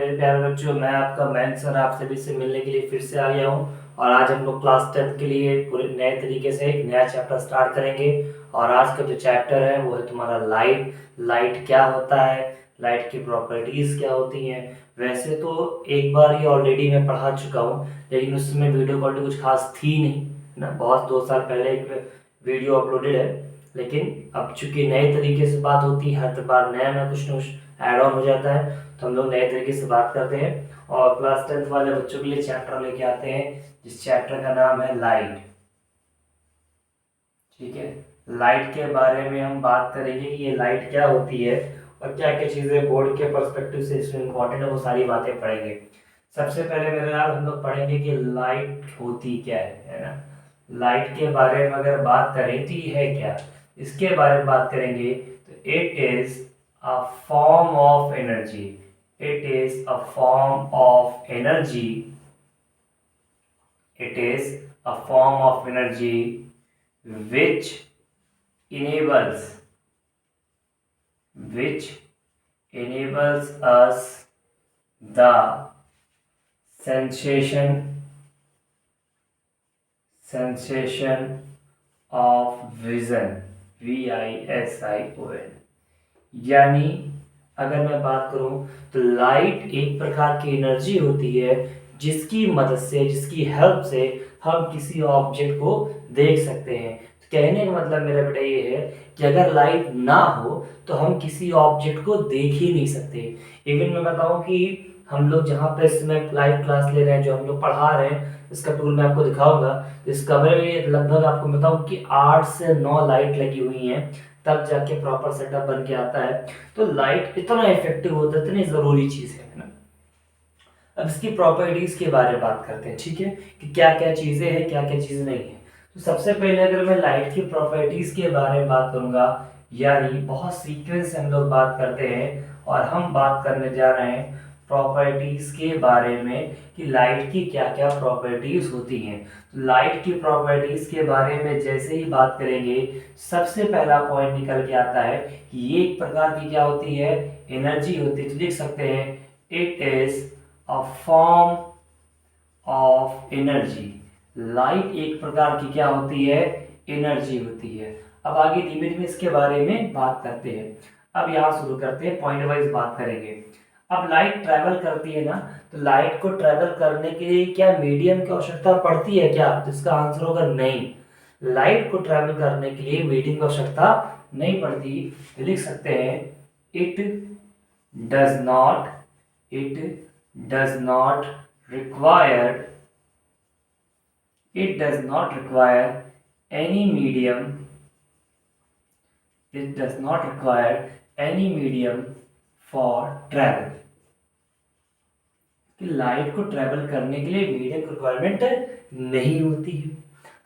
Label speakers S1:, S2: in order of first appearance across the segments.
S1: मेरे प्यारे बच्चों, मैं आपका मैथ सर आप सभी से मिलने के लिए फिर से आ गया हूँ। और आज हम लोग क्लास 10 के लिए पूरे नए तरीके से एक नया चैप्टर स्टार्ट करेंगे। और आज का जो चैप्टर है वो है तुम्हारा लाइट। लाइट क्या होता है, लाइट की प्रॉपर्टीज क्या होती हैं। वैसे तो एक बार ये ऑलरेडी मैं पढ़ा चुका हूँ, लेकिन उस समय वीडियो क्वालिटी कुछ खास थी नहीं ना। बहुत 2 साल पहले एक वीडियो अपलोडेड है, लेकिन अब चूंकि नए तरीके से बात होती है, हर बार नया ना कुछ ऐड ऑन हो जाता है, तो हम लोग नए तरीके से बात करते हैं। और क्लास 10th वाले बच्चों के लिए चैप्टर लेके आते हैं, जिस चैप्टर का नाम है लाइट। ठीक है, लाइट के बारे में हम बात करेंगे कि ये लाइट क्या होती है और क्या क्या चीज़ें बोर्ड के पर्सपेक्टिव से इसमें इम्पोर्टेंट है, वो सारी बातें पढ़ेंगे। सबसे पहले मेरे यार हम लोग पढ़ेंगे कि लाइट होती क्या है ना। लाइट के बारे में अगर बात करें तो ये है क्या, इसके बारे में बात करेंगे तो it is a form of energy. It is a form of energy. It is a form of energy which enables which enables us the sensation of vision, VISION। यानी अगर मैं बात करूं तो लाइट एक प्रकार की एनर्जी होती है जिसकी मदद से, जिसकी हेल्प से हम किसी ऑब्जेक्ट को देख सकते हैं। तो कहने का मतलब मेरा बेटा ये है कि अगर लाइट ना हो तो हम किसी ऑब्जेक्ट को देख ही नहीं सकते। इवन मैं बताऊं कि हम लोग जहाँ पे इस समय लाइव क्लास ले रहे हैं, जो हम लोग पढ़ा रहे हैं, इसका टूल मैं आपको दिखाऊंगा। इस कमरे में लगभग आपको बताऊं कि 8 से 9 लाइट लगी हुई हैं, तब जाके प्रॉपर सेटअप बन के आता है। तो लाइट इतना इफेक्टिव होता है, इतनी जरूरी चीज है ना। अब इसकी प्रॉपर्टीज के बारे में बात करते हैं, ठीक है, कि क्या क्या चीजें हैं, क्या क्या चीजें नहीं है। तो सबसे पहले अगर मैं लाइट की प्रॉपर्टीज के बारे में बात करूंगा, यानी बहुत सीक्वेंस से हम लोग बात करते हैं, और हम बात करने जा रहे हैं प्रॉपर्टीज के बारे में कि लाइट की क्या क्या प्रॉपर्टीज होती हैं। तो लाइट की प्रॉपर्टीज के बारे में जैसे ही बात करेंगे, सबसे पहला पॉइंट निकल के आता है कि ये एक प्रकार की क्या होती है, एनर्जी होती है। तो देख सकते हैं it is a form of energy. Light एक प्रकार की क्या होती है, एनर्जी होती है। अब आगे धीमे धीमे इसके बारे में बात करते हैं। अब यहाँ शुरू करते हैं, पॉइंट वाइज बात करेंगे। अब लाइट ट्रैवल करती है ना, तो लाइट को ट्रैवल करने के लिए क्या मीडियम की आवश्यकता पड़ती है क्या, जिसका आंसर होगा नहीं। लाइट को ट्रैवल करने के लिए मीडियम की आवश्यकता नहीं पड़ती। तो लिख सकते हैं it does not it does not require it does not require any medium it does not require any medium for travel। कि लाइट को ट्रेवल करने के लिए मीडियम की रिक्वायरमेंट नहीं होती है।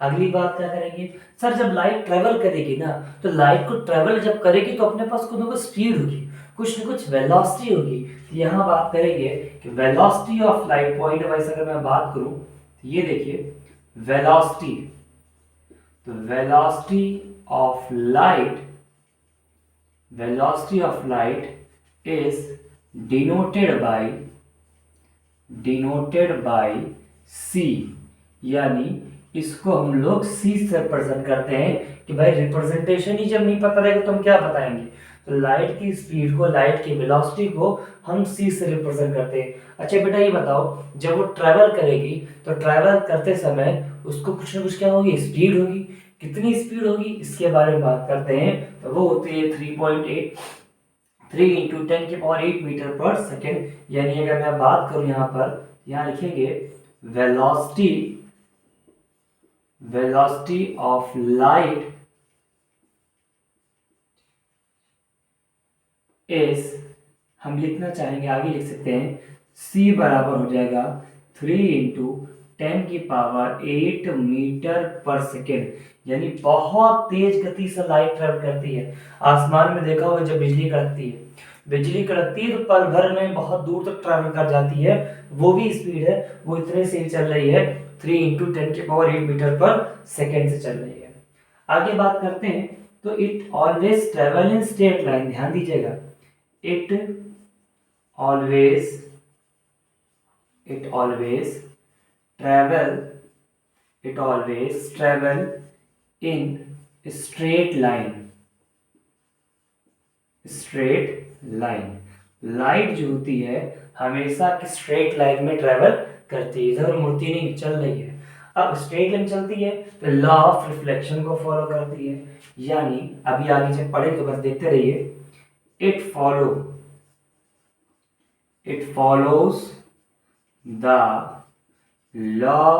S1: अगली बात क्या करेंगे, सर जब लाइट ट्रेवल करेगी ना, तो लाइट को ट्रेवल जब करेगी तो अपने पास कुछ ना कुछ स्पीड होगी, कुछ ना कुछ वेलोसिटी होगी। तो यहाँ बात करेंगे कि velocity of light, point wise अगर मैं बात करूं तो ये देखिए वेलोसिटी। तो velocity of light is denoted by C. यानी इसको हम लोग सी से रिप्रेजेंट करते हैं कि भाई रिप्रेजेंटेशन ही जब नहीं पता रहेगा तो हम क्या बताएंगे। तो लाइट की स्पीड को, लाइट की वेलोसिटी को हम सी से रिप्रेजेंट करते हैं। अच्छा बेटा ये बताओ, जब वो ट्रैवल करेगी तो ट्रैवल करते समय उसको कुछ ना कुछ क्या होगी, स्पीड होगी। कितनी स्पीड होगी इसके बारे में बात करते हैं, तो वो होती है 3 × 10⁸ मीटर पर सेकेंड। यानी अगर मैं बात करूं यहाँ पर, यहाँ लिखेंगे वेलोसिटी ऑफ लाइट इज, हम लिखना चाहेंगे आगे लिख सकते हैं c बराबर हो जाएगा 3 × 10⁸ मीटर पर सेकेंड। यानी बहुत तेज गति से लाइट ट्रेवल करती है। आसमान में देखा होगा जब बिजली कड़कती है, बिजली कड़कती है तो पल भर में बहुत दूर तक ट्रैवल कर जाती है। वो भी स्पीड है, वो इतने से चल रही है, 3 × 10⁸ मीटर पर सेकेंड से चल रही है। आगे बात करते हैं, तो it always travel in straight line. ध्यान दीजिएगा, it always it always travel in straight line। Light जो होती है हमेशा स्ट्रेट लाइन में ट्रेवल करती है, इधर मुड़ती नहीं, चल रही है। अब स्ट्रेट लाइन चलती है तो लॉ ऑफ रिफ्लेक्शन को फॉलो करती है, यानी अभी आगे जब पढ़े तो बस देखते रहिए। It follows the law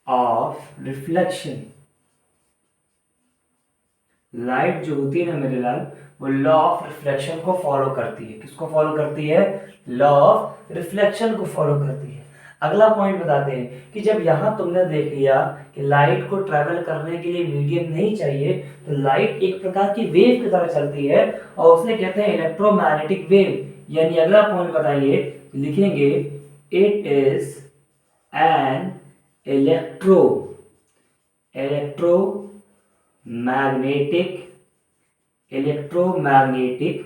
S1: of reflection। Light जो होती है ना मेरे लाल, वो लॉ ऑफ रिफ्लेक्शन को फॉलो करती है। किसको फॉलो करती है? लॉ ऑफ रिफ्लेक्शन को फॉलो करती है। अगला पॉइंट बताते हैं कि जब यहां तुमने देख लिया कि लाइट को ट्रेवल करने के लिए मीडियम नहीं चाहिए, तो लाइट एक प्रकार की वेव की तरह चलती है और उसे कहते हैं इलेक्ट्रोमैग्नेटिक वेव। यानी अगला पॉइंट बताइए, लिखेंगे it is an electromagnetic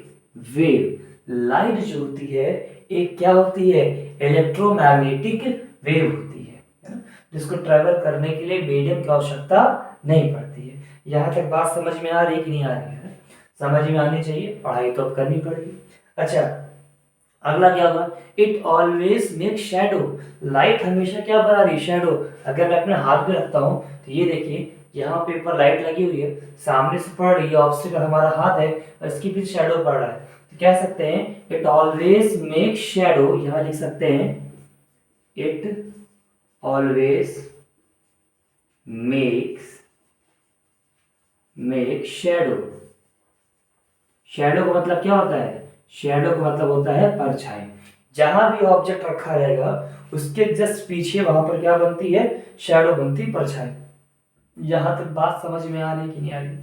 S1: wave. Light जो होती है एक क्या होती है? इलेक्ट्रोमैग्नेटिक वेव होती है ना, जिसको ट्रेवल करने के लिए मीडियम की आवश्यकता नहीं पड़ती है। यहाँ तक बात समझ में आ रही कि नहीं आ रही है? समझ में आनी चाहिए, पढ़ाई तो अब करनी पड़ेगी। अच्छा, अगला क्या होगा? It always make shadow. Light हमेशा क्या बना रही? शैडो। अगर मैं अपने हाथ में रखता हूँ तो ये देखिए, यहाँ पे ऊपर लाइट लगी हुई है, सामने से पड़ रही है, ऑब्स्टिकल हमारा हाथ है और इसके पीछे शैडो पड़ रहा है, तो कह सकते हैं इट ऑलवेज मेक शैडो। यहाँ लिख सकते हैं it always make shadow. Shadow का मतलब क्या होता है? शैडो का मतलब होता है परछाई। जहां भी ऑब्जेक्ट रखा रहेगा उसके जस्ट पीछे वहां पर क्या बनती है? शैडो बनती, परछाई। यहां तक बात समझ में आ रही कि नहीं आ रही?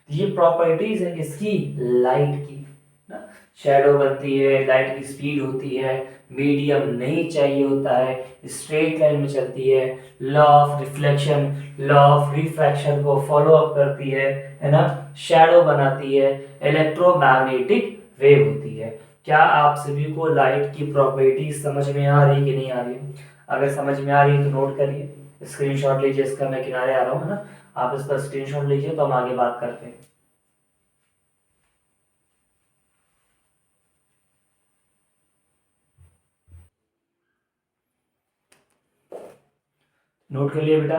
S1: ये प्रॉपर्टीज है किसकी? लाइट की ना। शैडो बनती है, लाइट की स्पीड होती है, मीडियम नहीं चाहिए होता है, स्ट्रेट लाइन में चलती है, law of reflection, law of refraction को फॉलो अप करती है ना, शैडो बनाती है, इलेक्ट्रोमैग्नेटिक वेव होती है। क्या आप सभी को लाइट की प्रॉपर्टीज समझ में आ रही कि नहीं आ रही? अगर समझ में आ रही है तो नोट करिए, स्क्रीनशॉट लीजिए, इसका मैं किनारे आ रहा हूँ ना, आप इसका स्क्रीनशॉट लीजिए तो हम आगे बात करते हैं। नोट कर लिए बेटा?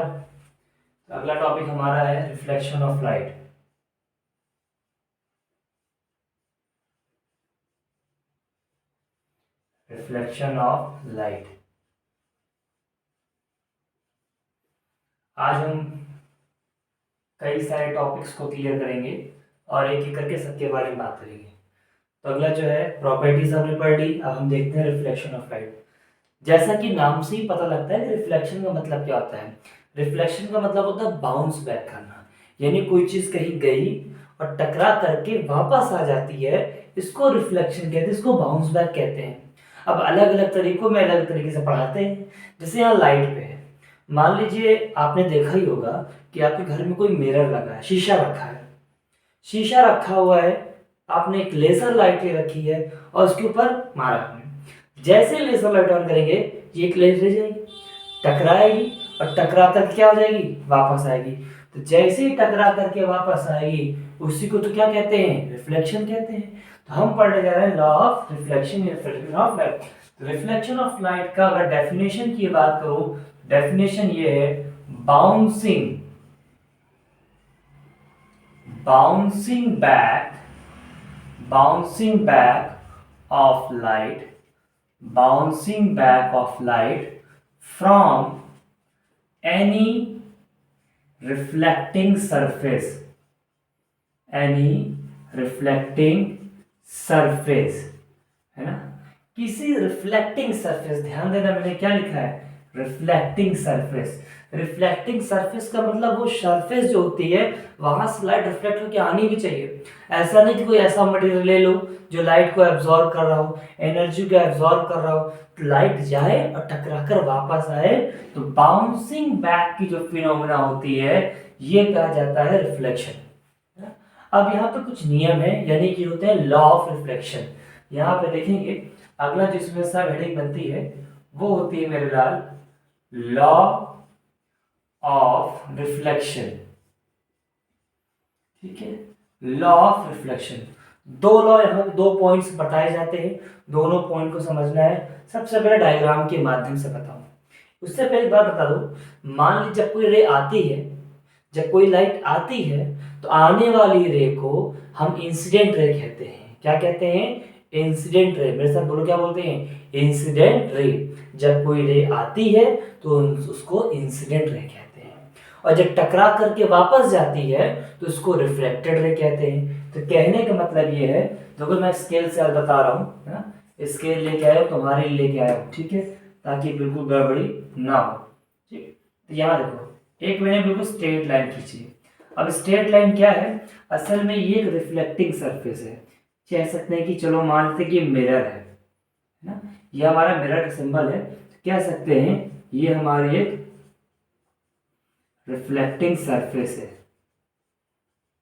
S1: तो अगला टॉपिक हमारा है reflection of light. Reflection of light. आज हम कई सारे टॉपिक्स को क्लियर करेंगे और एक एक करके सबके बारे में बात करेंगे। तो अगला जो है प्रॉपर्टीज हमने पढ़ ली, अब हम देखते हैं रिफ्लेक्शन ऑफ लाइट। जैसा कि नाम से ही पता लगता है कि रिफ्लेक्शन का मतलब क्या होता है। रिफ्लेक्शन का मतलब होता है बाउंस बैक करना, यानी कोई चीज कहीं गई और टकरा करके वापस आ जाती है, इसको रिफ्लेक्शन कहते हैं, इसको बाउंस बैक कहते हैं। अब अलग अलग तरीकों में अलग तरीके से पढ़ाते हैं। जैसे यहाँ लाइट पे है, मान लीजिए आपने देखा ही होगा कि आपके घर में कोई मिरर लगा है, शीशा रखा है, शीशा रखा हुआ है, आपने एक लेजर लाइट ले रखी है और उसके ऊपर मारा आपने। जैसे लेजर लाइट ऑन करेंगे ये एक लेजर जाएगी, टकराएगी और टकरा कर क्या हो जाएगी? वापस आएगी। तो जैसे ही टकरा करके वापस आएगी उसी को तो क्या कहते हैं? रिफ्लेक्शन कहते हैं। तो हम पढ़ने जा रहे हैं law of reflection, reflection of light. Reflection of light का अगर डेफिनेशन की बात करूं, डेफिनेशन ये है bouncing back of light from any reflecting surface, है ना, किसी रिफ्लेक्टिंग सरफेस। ध्यान देना मैंने क्या लिखा है? Reflecting surface. रिफ्लेक्टिंग सरफेस का मतलब वो सरफेस जो होती है वहां से लाइट रिफ्लेक्ट होकर आनी भी चाहिए। ऐसा नहीं कि कोई ऐसा मटेरियल ले लो जो लाइट को एब्जॉर्ब कर रहा हो, एनर्जी को एब्जॉर्ब कर रहा हो, तो लाइट जाए और टकराकर वापस आए, तो बाउंसिंग बैक की जो फिनोमेना होती है ये कहा जाता है रिफ्लेक्शन। अब यहाँ पे कुछ नियम है, यानी कि होते हैं लॉ ऑफ रिफ्लेक्शन। यहाँ पे देखेंगे अगला जिसमें सब हेडिंग बनती है वो होती है मेरे लाल लॉ ऑफ रिफ्लेक्शन। ठीक है, लॉ ऑफ रिफ्लेक्शन। दो लॉ यहाँ दो पॉइंट्स बताए जाते हैं, दोनों पॉइंट को समझना है। सबसे पहले डायग्राम के माध्यम से बताऊं। उससे पहले बात बता दूं, मान ली जब कोई रे आती है, जब कोई लाइट आती है तो आने वाली रे को हम इंसिडेंट रे कहते हैं। क्या कहते हैं? Incident ray. मेरे साथ बोलो, क्या बोलते हैं? Incident ray. जब कोई रे आती है तो उसको इंसिडेंट रे कहते हैं, और जब टकरा करके वापस जाती है तो उसको रिफ्लेक्टेड रे कहते हैं। तो कहने का मतलब ये है, देखो मैं स्केल से आज बता रहा हूँ, स्केल लेके आया हूँ, तुम्हारे लिए लेके आया हूँ, ठीक है, ताकि बिल्कुल गड़बड़ी ना हो। ठीक, तो यहाँ देखो, एक मैंने बिल्कुल स्ट्रेट लाइन खींची है। अब स्ट्रेट लाइन क्या है? असल में ये एक रिफ्लेक्टिंग सरफेस है। कह सकते हैं कि चलो मान लेते कि मिरर है ना, ये हमारा मिरर का सिंबल है। कह सकते हैं ये हमारी एक रिफ्लेक्टिंग सरफेस है।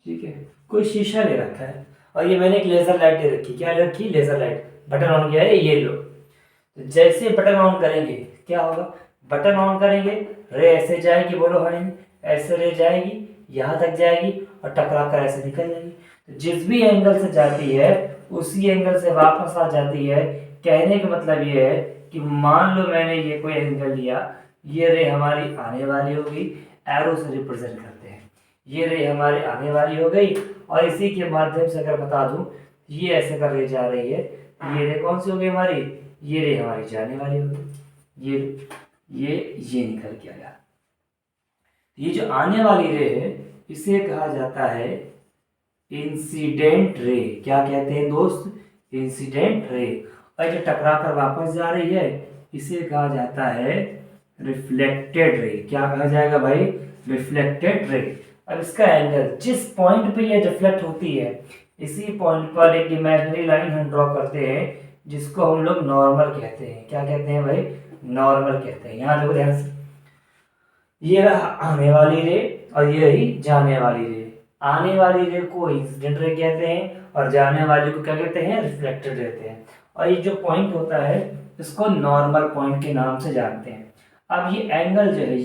S1: ठीक है, कोई शीशा ले रखा है और ये मैंने एक लेजर लाइट ले रखी। क्या ले रखी? Laser light. बटन ऑन किया है, ये लो। तो जैसे बटन ऑन करेंगे क्या होगा? बटन ऑन करेंगे, रे ऐसे जाएगी, बोलो हाँ, ऐसे रे जाएगी, यहाँ तक जाएगी और टकरा कर ऐसे निकल जाएगी। तो जिस भी एंगल से जाती है उसी एंगल से वापस आ जाती है। कहने का मतलब ये है कि मान लो मैंने ये कोई एंगल लिया, ये रे हमारी आने वाली होगी, एरो से रिप्रेजेंट करते हैं, ये रे हमारी आने वाली हो गई, और इसी के माध्यम से अगर बता दूं ये ऐसे कर रे जा रही है, ये रे कौन सी हो गई हमारी? ये रे हमारी जाने वाली होगी। ये निकल के आया। ये जो आने वाली रे है इसे कहा जाता है इंसिडेंट रे। क्या कहते हैं दोस्त? Incident ray. और जो टकरा कर वापस जा रही है इसे कहा जाता है रिफ्लेक्टेड रे। क्या कहा जाएगा भाई? Reflected ray. अब इसका एंगल जिस पॉइंट पे ये रिफ्लेक्ट होती है, इसी पॉइंट पर एक इमेजिनरी लाइन हम ड्रॉ करते हैं जिसको हम लोग नॉर्मल कहते हैं। क्या कहते हैं भाई? नॉर्मल कहते हैं। यहाँ देखो ध्यान से, ये रहा आने वाली रे और ये रही जाने वाली रे। आने वाली रे को इंसिडेंट रे कहते हैं और जाने वाली को क्या कहते हैं? रिफ्लेक्टेड रहते हैं। और ये जो पॉइंट होता है इसको नॉर्मल पॉइंट के नाम से जानते हैं। अब ये एंगल जो है,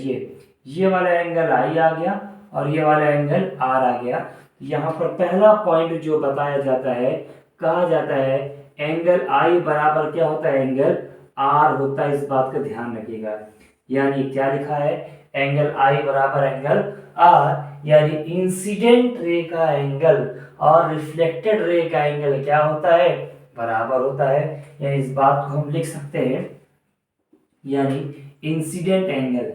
S1: ये वाला एंगल आई आ गया और ये वाला एंगल आर आ गया। यहाँ पर पहला पॉइंट जो बताया जाता है, कहा जाता है एंगल आई बराबर क्या होता है? एंगल आर होता है। इस बात का ध्यान रखिएगा। यानी क्या लिखा है? एंगल आई बराबर एंगल आर, यानी इंसिडेंट रे का एंगल और रिफ्लेक्टेड रे का एंगल क्या होता है? बराबर होता है। यानी इस बात को हम लिख सकते हैं, यानी incident angle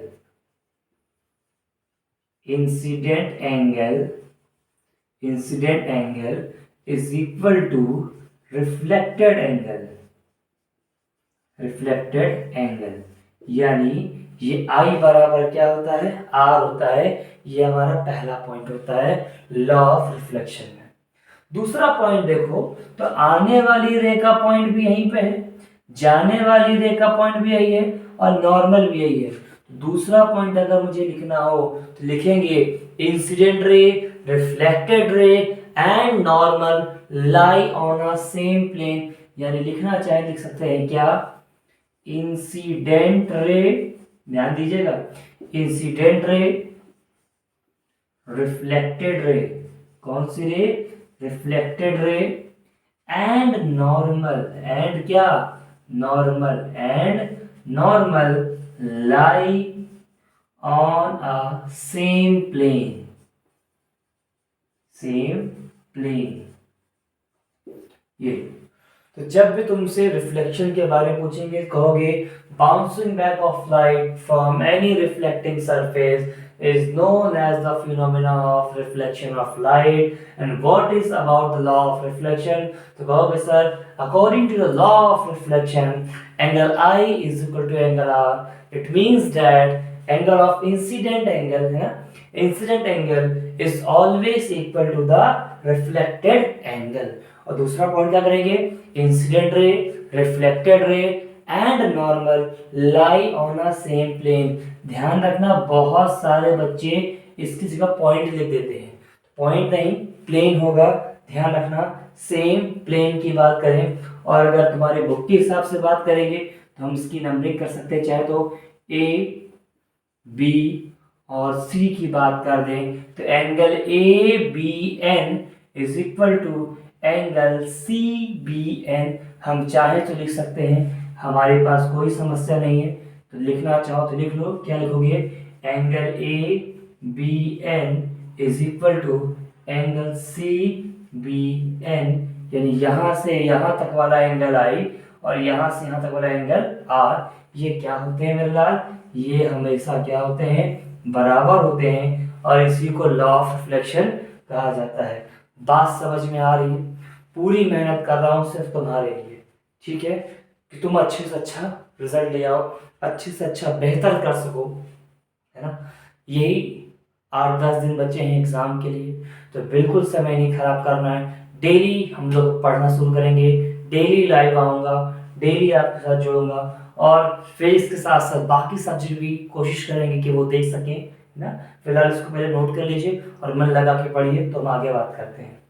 S1: is equal to reflected angle. यानी ये आई बराबर क्या होता है? आर होता है। ये हमारा पहला पॉइंट होता है लॉ ऑफ रिफ्लेक्शन में। दूसरा पॉइंट देखो, तो आने वाली रे का पॉइंट भी यहीं पे है, जाने वाली रे का पॉइंट भी यही है और नॉर्मल भी यही है। दूसरा पॉइंट अगर मुझे लिखना हो तो लिखेंगे incident ray, reflected ray and normal lie on a same plane. यानी लिखना चाहे लिख सकते हैं क्या? इंसिडेंट रे, ध्यान दीजिएगा, इंसिडेंट रे, रिफ्लेक्टेड रे, कौन सी ray? Reflected ray, and normal, and क्या? Normal lie on a same plane. ये तो जब भी तुमसे रिफ्लेक्शन के बारे में पूछेंगे कहोगे bouncing back of light from any reflecting surface is known as the phenomena of reflection of light. And what is about the law of reflection? तो कहोगे sir, according to the law of reflection, angle I is equal to angle R. It means that angle of incident angle है ना, incident angle is always equal to the reflected angle. और दूसरा point क्या करेंगे? Incident ray, reflected ray and normal lie on a same plane. ध्यान रखना, बहुत सारे बच्चे इसकी जगह पॉइंट लिख देते हैं, पॉइंट नहीं प्लेन होगा। ध्यान रखना, सेम प्लेन की बात करें। और अगर तुम्हारे बुक के हिसाब से बात करेंगे तो हम इसकी नंबरिंग कर सकते हैं। चाहे तो ए बी और सी की बात कर दें तो angle A B N is equal to angle C B N हम चाहे तो लिख सकते हैं, हमारे पास कोई समस्या नहीं है। तो लिखना चाहो तो लिख लो, क्या लिखोगे, angle A B N is equal to angle C B N, यानी यहाँ से यहाँ तक वाला एंगल आई और यहाँ से यहाँ तक वाला एंगल आर, ये क्या होते हैं मेरे लाल, ये हमेशा क्या होते हैं, बराबर होते हैं और इसी को लॉ ऑफ रिफ्लेक्शन कहा जाता है। बात समझ में आ रही है? पूरी मेहनत कर रहा हूँ सिर्फ तुम्हारे लिए, ठीक है, कि तुम अच्छे से अच्छा रिजल्ट ले आओ, अच्छे से अच्छा बेहतर कर सको, है ना। यही 8-10 दिन बचे हैं एग्जाम के लिए, तो बिल्कुल समय नहीं खराब करना है। डेली हम लोग पढ़ना शुरू करेंगे, डेली लाइव आऊँगा, डेली आपके साथ जुड़ूंगा और फिर इसके साथ साथ बाकी सब्जेक्ट भी कोशिश करेंगे कि वो देख सकें, है ना। फिलहाल इसको पहले नोट कर लीजिए और मन लगा के पढ़िए, तो हम आगे बात करते हैं।